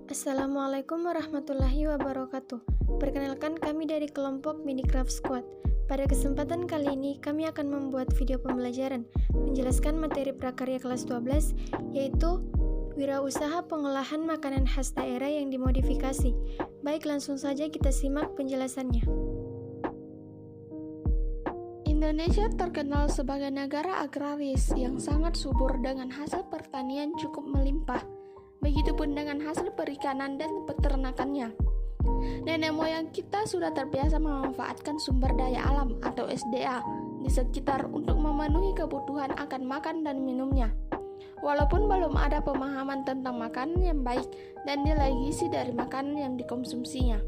Assalamualaikum warahmatullahi wabarakatuh. Perkenalkan, kami dari kelompok Minicraft Squad. Pada kesempatan kali ini, kami akan membuat video pembelajaran menjelaskan materi prakarya kelas 12, yaitu wirausaha pengolahan makanan khas daerah yang dimodifikasi. Baik, langsung saja kita simak penjelasannya. Indonesia terkenal sebagai negara agraris yang sangat subur dengan hasil pertanian cukup melimpah. Begitupun dengan hasil perikanan dan peternakannya. Nenek moyang kita sudah terbiasa memanfaatkan sumber daya alam atau SDA di sekitar untuk memenuhi kebutuhan akan makan dan minumnya. Walaupun belum ada pemahaman tentang makanan yang baik dan nilai gizi dari makanan yang dikonsumsinya.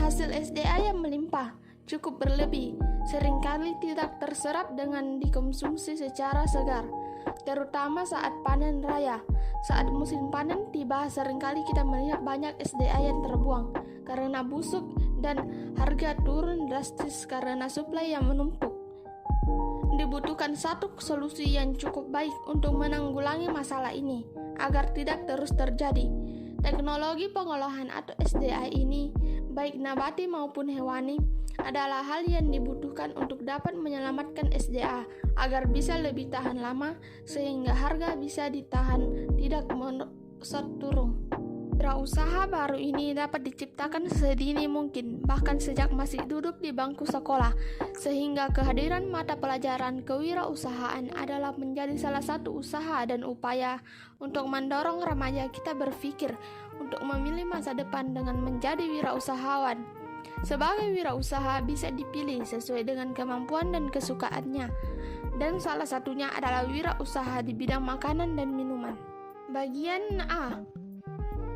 Hasil SDA yang melimpah, cukup berlebih, seringkali tidak terserap dengan dikonsumsi secara segar, terutama saat panen raya. Saat musim panen tiba, seringkali kita melihat banyak SDA yang terbuang karena busuk dan harga turun drastis karena suplai yang menumpuk. Dibutuhkan satu solusi yang cukup baik untuk menanggulangi masalah ini agar tidak terus terjadi. Teknologi pengolahan atau SDA ini, baik nabati maupun hewani, adalah hal yang dibutuhkan untuk dapat menyelamatkan SDA agar bisa lebih tahan lama sehingga harga bisa ditahan tidak merosot turun. Wirausaha baru ini dapat diciptakan sedini mungkin, bahkan sejak masih duduk di bangku sekolah, sehingga kehadiran mata pelajaran kewirausahaan adalah menjadi salah satu usaha dan upaya untuk mendorong remaja kita berpikir untuk memilih masa depan dengan menjadi wirausahawan. Sebagai wirausaha bisa dipilih sesuai dengan kemampuan dan kesukaannya, dan salah satunya adalah wirausaha di bidang makanan dan minuman. Bagian A.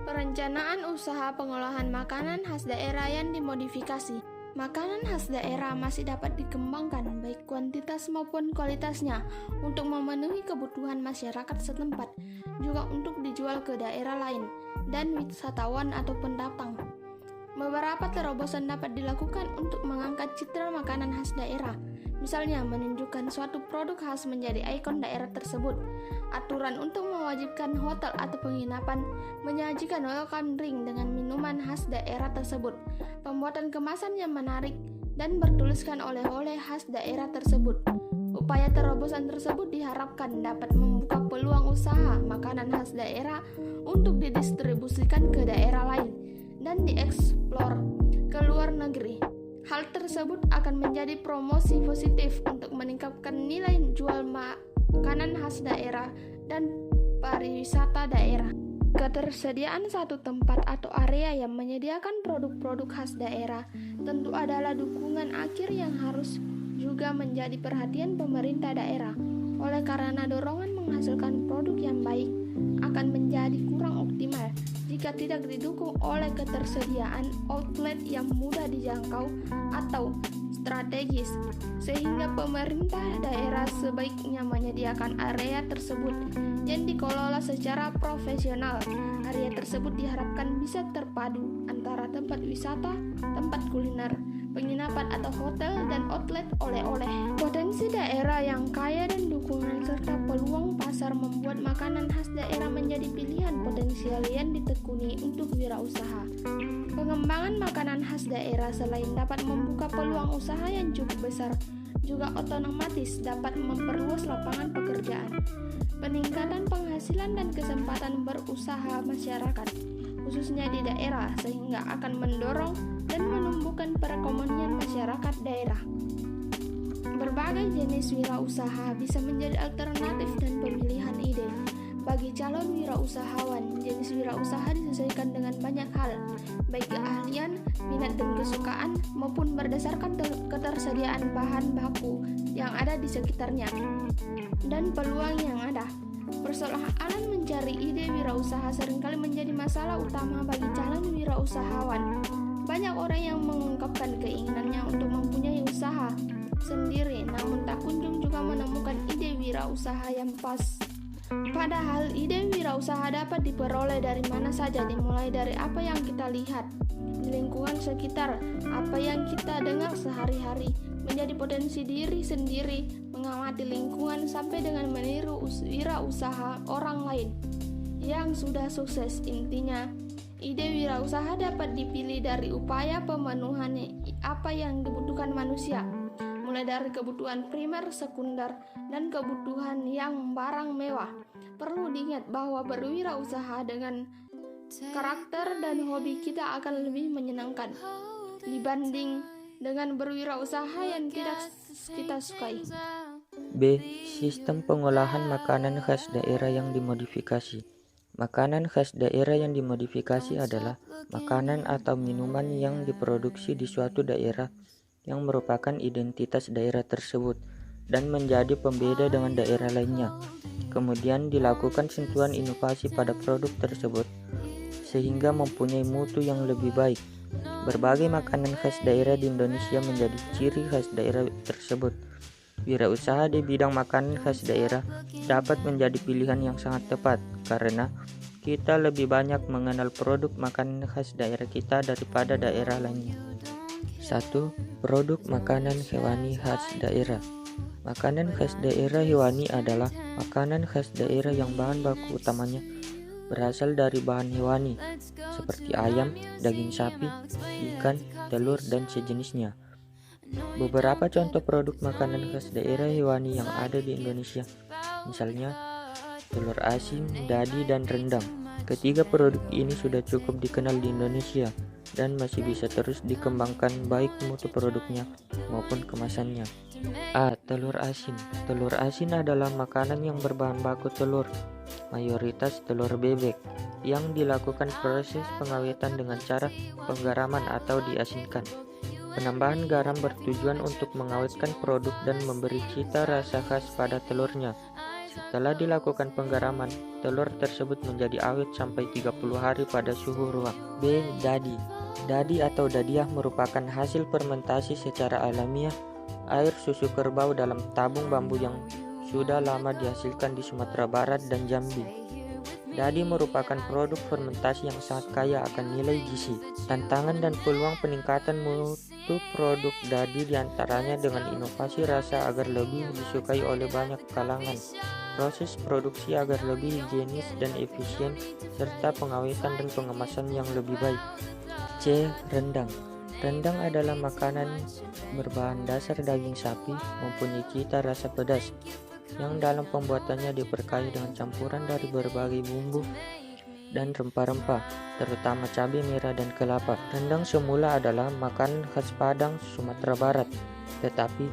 Perencanaan usaha pengolahan makanan khas daerah yang dimodifikasi. Makanan khas daerah masih dapat dikembangkan baik kuantitas maupun kualitasnya untuk memenuhi kebutuhan masyarakat setempat, juga untuk dijual ke daerah lain dan wisatawan atau pendatang. Beberapa terobosan dapat dilakukan untuk mengangkat citra makanan khas daerah, misalnya menunjukkan suatu produk khas menjadi ikon daerah tersebut. Aturan untuk mewajibkan hotel atau penginapan menyajikan welcome drink dengan minuman khas daerah tersebut. Pembuatan kemasan yang menarik dan bertuliskan oleh-oleh khas daerah tersebut. Upaya terobosan tersebut diharapkan dapat membuka peluang usaha makanan khas daerah untuk didistribusikan ke daerah lain dan dieksplor ke luar negeri. Hal tersebut akan menjadi promosi positif untuk meningkatkan nilai jual makanan khas daerah dan pariwisata daerah. Ketersediaan satu tempat atau area yang menyediakan produk-produk khas daerah tentu adalah dukungan akhir yang harus juga menjadi perhatian pemerintah daerah. Oleh karena dorongan menghasilkan produk yang baik akan menjadi kurang optimal jika tidak didukung oleh ketersediaan outlet yang mudah dijangkau atau strategis, sehingga pemerintah daerah sebaiknya menyediakan area tersebut yang dikelola secara profesional. Area tersebut diharapkan bisa terpadu antara tempat wisata, tempat kuliner, penginapan atau hotel, dan outlet oleh-oleh. Potensi daerah yang kaya dan dukungan serta peluang pasar membuat makanan khas daerah menjadi pilihan potensial yang ditekuni untuk wirausaha. Pengembangan makanan khas daerah selain dapat membuka peluang usaha yang cukup besar, juga otomatis dapat memperluas lapangan pekerjaan, peningkatan penghasilan dan kesempatan berusaha masyarakat, khususnya di daerah, sehingga akan mendorong dan menumbuhkan perekonomian masyarakat daerah. Berbagai jenis wirausaha bisa menjadi alternatif dan pemilihan ide. Bagi calon wirausahawan, jenis wirausaha disesuaikan dengan banyak hal, baik keahlian, minat dan kesukaan, maupun berdasarkan ketersediaan bahan baku yang ada di sekitarnya dan peluang yang ada. Persoalan mencari ide wirausaha seringkali menjadi masalah utama bagi calon wirausahawan. Banyak orang yang mengungkapkan keinginannya untuk mempunyai usaha sendiri, namun tak kunjung juga menemukan ide wirausaha yang pas. Padahal ide wirausaha dapat diperoleh dari mana saja, dimulai dari apa yang kita lihat di lingkungan sekitar, apa yang kita dengar sehari-hari, menjadi potensi diri sendiri, mengamati lingkungan sampai dengan meniru wirausaha orang lain yang sudah sukses. Intinya, Ide wirausaha dapat dipilih dari upaya pemenuhan apa yang dibutuhkan manusia, mulai dari kebutuhan primer, sekunder, dan kebutuhan yang barang mewah. Perlu diingat bahwa berwirausaha dengan karakter dan hobi kita akan lebih menyenangkan dibanding dengan berwirausaha yang tidak kita sukai. B. Sistem pengolahan makanan khas daerah yang dimodifikasi. Makanan khas daerah yang dimodifikasi adalah makanan atau minuman yang diproduksi di suatu daerah yang merupakan identitas daerah tersebut dan menjadi pembeda dengan daerah lainnya. Kemudian dilakukan sentuhan inovasi pada produk tersebut sehingga mempunyai mutu yang lebih baik. Berbagai makanan khas daerah di Indonesia menjadi ciri khas daerah tersebut. Wirausaha di bidang makanan khas daerah dapat menjadi pilihan yang sangat tepat karena kita lebih banyak mengenal produk makanan khas daerah kita daripada daerah lainnya. 1. Produk makanan hewani khas daerah. Makanan khas daerah hewani adalah makanan khas daerah yang bahan baku utamanya berasal dari bahan hewani seperti ayam, daging sapi, ikan, telur, dan sejenisnya. Beberapa contoh produk makanan khas daerah hewani yang ada di Indonesia, misalnya telur asin, dadi, dan rendang. Ketiga produk ini sudah cukup dikenal di Indonesia dan masih bisa terus dikembangkan baik mutu produknya maupun kemasannya. A. Telur asin. Telur asin adalah makanan yang berbahan baku telur, mayoritas telur bebek, yang dilakukan proses pengawetan dengan cara penggaraman atau diasinkan. Penambahan garam bertujuan untuk mengawetkan produk dan memberi cita rasa khas pada telurnya. Setelah dilakukan penggaraman, telur tersebut menjadi awet sampai 30 hari pada suhu ruang. B. Dadi. Dadi atau dadiah merupakan hasil fermentasi secara alamiah air susu kerbau dalam tabung bambu yang sudah lama dihasilkan di Sumatera Barat dan Jambi. Dadi merupakan produk fermentasi yang sangat kaya akan nilai gizi. Tantangan dan peluang peningkatan mutu produk dadi diantaranya dengan inovasi rasa agar lebih disukai oleh banyak kalangan, proses produksi agar lebih higienis dan efisien, serta pengawetan dan pengemasan yang lebih baik. C. Rendang. Rendang adalah makanan berbahan dasar daging sapi, mempunyai cita rasa pedas, yang dalam pembuatannya diberkahi dengan campuran dari berbagai bumbu dan rempah-rempah, terutama cabai merah dan kelapa. Rendang semula adalah makanan khas Padang, Sumatera Barat, tetapi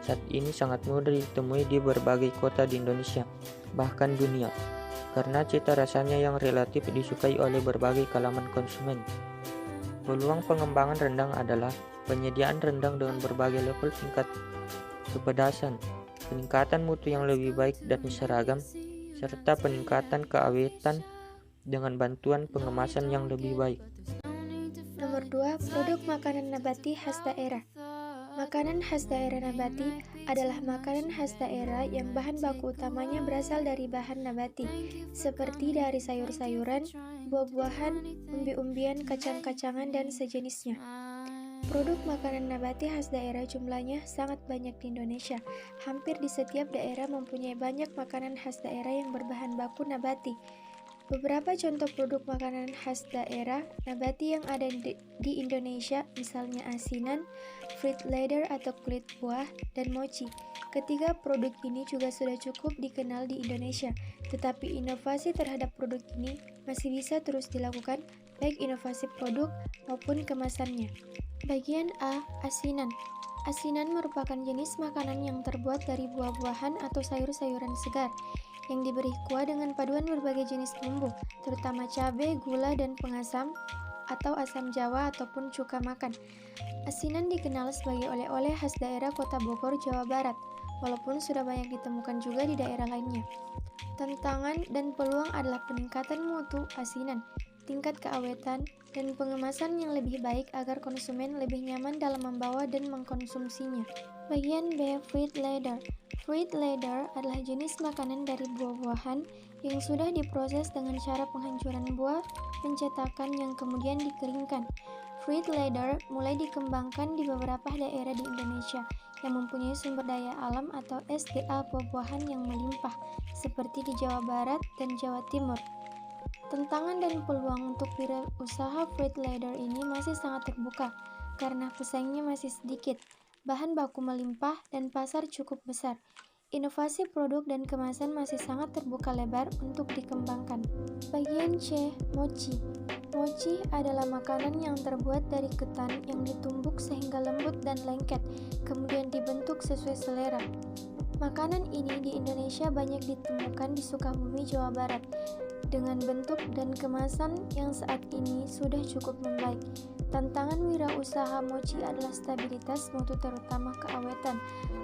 saat ini sangat mudah ditemui di berbagai kota di Indonesia, bahkan dunia, karena cita rasanya yang relatif disukai oleh berbagai kalangan konsumen. Peluang pengembangan rendang adalah penyediaan rendang dengan berbagai level tingkat kepedasan, peningkatan mutu yang lebih baik dan seragam, serta peningkatan keawetan dengan bantuan pengemasan yang lebih baik. Nomor 2. Produk makanan nabati khas daerah. Makanan khas daerah nabati adalah makanan khas daerah yang bahan baku utamanya berasal dari bahan nabati, seperti dari sayur-sayuran, buah-buahan, umbi-umbian, kacang-kacangan, dan sejenisnya. Produk makanan nabati khas daerah jumlahnya sangat banyak di Indonesia. Hampir di setiap daerah mempunyai banyak makanan khas daerah yang berbahan baku nabati. Beberapa contoh produk makanan khas daerah nabati yang ada di Indonesia, misalnya asinan, fruit leather atau kulit buah, dan mochi. Ketiga produk ini juga sudah cukup dikenal di Indonesia, tetapi inovasi terhadap produk ini masih bisa terus dilakukan, baik inovasi produk maupun kemasannya. Bagian A. Asinan. Asinan merupakan jenis makanan yang terbuat dari buah-buahan atau sayur-sayuran segar yang diberi kuah dengan paduan berbagai jenis bumbu, terutama cabai, gula, dan pengasam atau asam jawa ataupun cuka makan. Asinan dikenal sebagai oleh-oleh khas daerah Kota Bogor, Jawa Barat, walaupun sudah banyak ditemukan juga di daerah lainnya. Tantangan dan peluang adalah peningkatan mutu asinan, tingkat keawetan, dan pengemasan yang lebih baik agar konsumen lebih nyaman dalam membawa dan mengkonsumsinya. Bagian B. Fruit leather. Fruit leather adalah jenis makanan dari buah-buahan yang sudah diproses dengan cara penghancuran buah, pencetakan yang kemudian dikeringkan. Fruit leather mulai dikembangkan di beberapa daerah di Indonesia yang mempunyai sumber daya alam atau SDA buah-buahan yang melimpah, seperti di Jawa Barat dan Jawa Timur. Tantangan dan peluang untuk wirausaha fruit leather ini masih sangat terbuka karena pesaingnya masih sedikit, bahan baku melimpah, dan pasar cukup besar. Inovasi produk dan kemasan masih sangat terbuka lebar untuk dikembangkan. Bagian C, mochi. Mochi adalah makanan yang terbuat dari ketan yang ditumbuk sehingga lembut dan lengket, kemudian dibentuk sesuai selera. Makanan ini di Indonesia banyak ditemukan di Sukabumi, Jawa Barat, dengan bentuk dan kemasan yang saat ini sudah cukup membaik. Tantangan wirausaha mochi adalah stabilitas mutu terutama keawetan.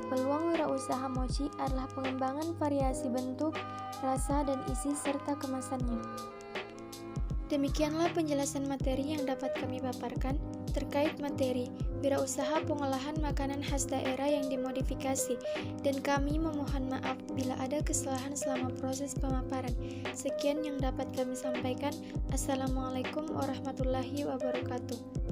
Peluang wirausaha mochi adalah pengembangan variasi bentuk, rasa, dan isi serta kemasannya. Demikianlah penjelasan materi yang dapat kami paparkan terkait materi wirausaha pengolahan makanan khas daerah yang dimodifikasi, dan kami memohon maaf bila ada kesalahan selama proses pemaparan. Sekian yang dapat kami sampaikan. Assalamualaikum warahmatullahi wabarakatuh.